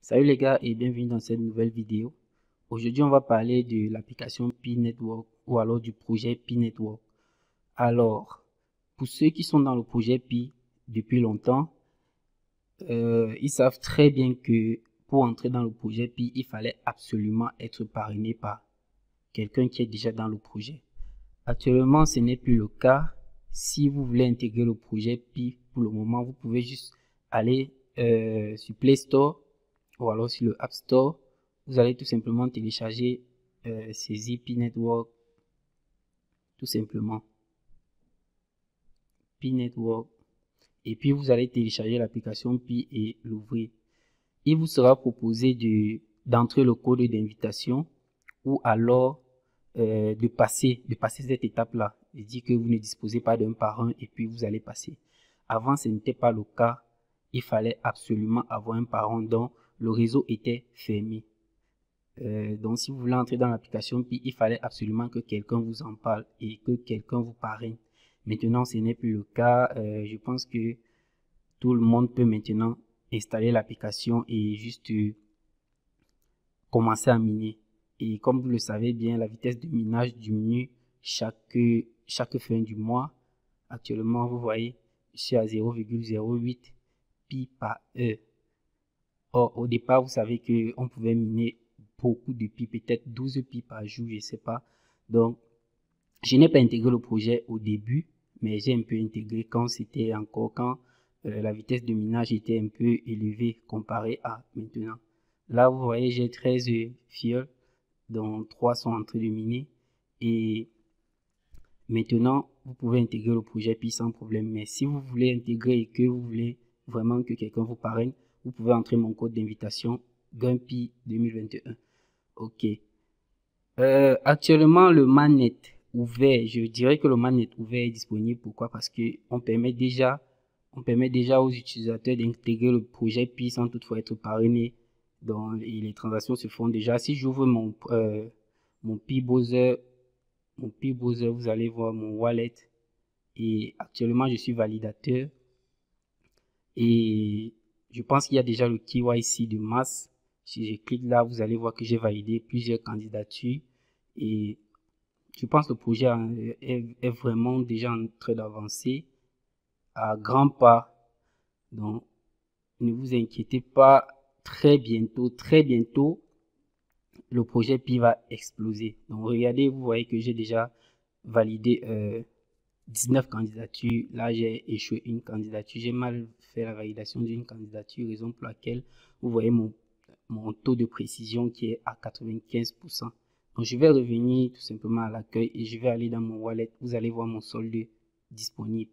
Salut les gars et bienvenue dans cette nouvelle vidéo. Aujourd'hui on va parler de l'application Pi Network ou alors du projet Pi Network. Alors, pour ceux qui sont dans le projet Pi depuis longtemps, ils savent très bien que pour entrer dans le projet Pi, il fallait absolument être parrainé par quelqu'un qui est déjà dans le projet. Actuellement, ce n'est plus le cas. Si vous voulez intégrer le projet Pi, pour le moment, vous pouvez juste aller sur Play Store ou alors sur le App Store. Vous allez tout simplement télécharger Saisie Pi Network, tout simplement. Pi Network. Et puis, vous allez télécharger l'application Pi et l'ouvrir. Il vous sera proposé d'entrer le code d'invitation ou alors de passer cette étape-là. Il dit que vous ne disposez pas d'un parrain et puis vous allez passer. Avant, ce n'était pas le cas. Il fallait absolument avoir un parrain dont le réseau était fermé. Donc, si vous voulez entrer dans l'application Pi, il fallait absolument que quelqu'un vous en parle et que quelqu'un vous parraine. Maintenant, ce n'est plus le cas. Je pense que tout le monde peut maintenant installer l'application et juste commencer à miner. Et comme vous le savez bien, la vitesse de minage diminue chaque fin du mois. Actuellement, vous voyez, je suis à 0,08 pi par heure. Or, au départ, vous savez qu'on pouvait miner beaucoup de pi, peut-être 12 pi par jour, je ne sais pas. Donc, je n'ai pas intégré le projet au début, mais j'ai un peu intégré quand la vitesse de minage était un peu élevée comparée à maintenant. Là, vous voyez, j'ai 13 fioles, dont 3 sont en train de miner. Et maintenant, vous pouvez intégrer le projet Pi sans problème. Mais si vous voulez intégrer et que vous voulez vraiment que quelqu'un vous parraine, vous pouvez entrer mon code d'invitation GUNPI 2021. Ok. Actuellement, le mannet ouvert, je dirais que le mannet ouvert est disponible. Pourquoi? Parce que on permet déjà aux utilisateurs d'intégrer le projet Pi sans toutefois être parrainé. Donc, et les transactions se font déjà. Si j'ouvre mon Pi Browser, vous allez voir mon wallet. Et actuellement, je suis validateur. Et je pense qu'il y a déjà le KYC de masse. Si je clique là, vous allez voir que j'ai validé plusieurs candidatures. Et je pense que le projet est vraiment déjà en train d'avancer à grands pas. Donc, ne vous inquiétez pas, très bientôt, le projet Pi va exploser. Donc, regardez, vous voyez que j'ai déjà validé 19 candidatures. Là, j'ai échoué une candidature. J'ai mal fait la validation d'une candidature, raison pour laquelle vous voyez mon taux de précision qui est à 95%. Donc, je vais revenir tout simplement à l'accueil et je vais aller dans mon wallet. Vous allez voir mon solde disponible.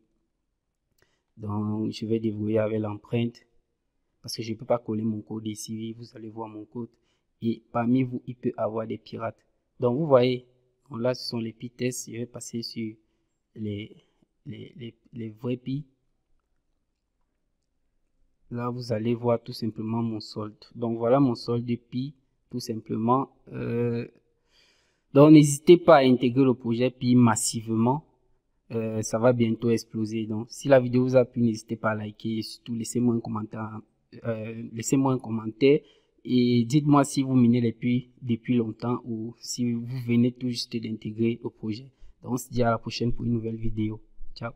Donc, je vais déverrouiller avec l'empreinte parce que je ne peux pas coller mon code ici. Vous allez voir mon code. Et parmi vous, il peut y avoir des pirates. Donc, vous voyez, donc là, ce sont les pi tests. Je vais passer sur les vrais pi. Là, vous allez voir tout simplement mon solde. Donc, voilà mon solde pi, tout simplement. Donc, n'hésitez pas à intégrer le projet Pi massivement. Ça va bientôt exploser. Donc, si la vidéo vous a plu, n'hésitez pas à liker et surtout laissez-moi un commentaire. Et dites-moi si vous minez les puits depuis longtemps ou si vous venez tout juste d'intégrer au projet. Donc, on se dit à la prochaine pour une nouvelle vidéo. Ciao.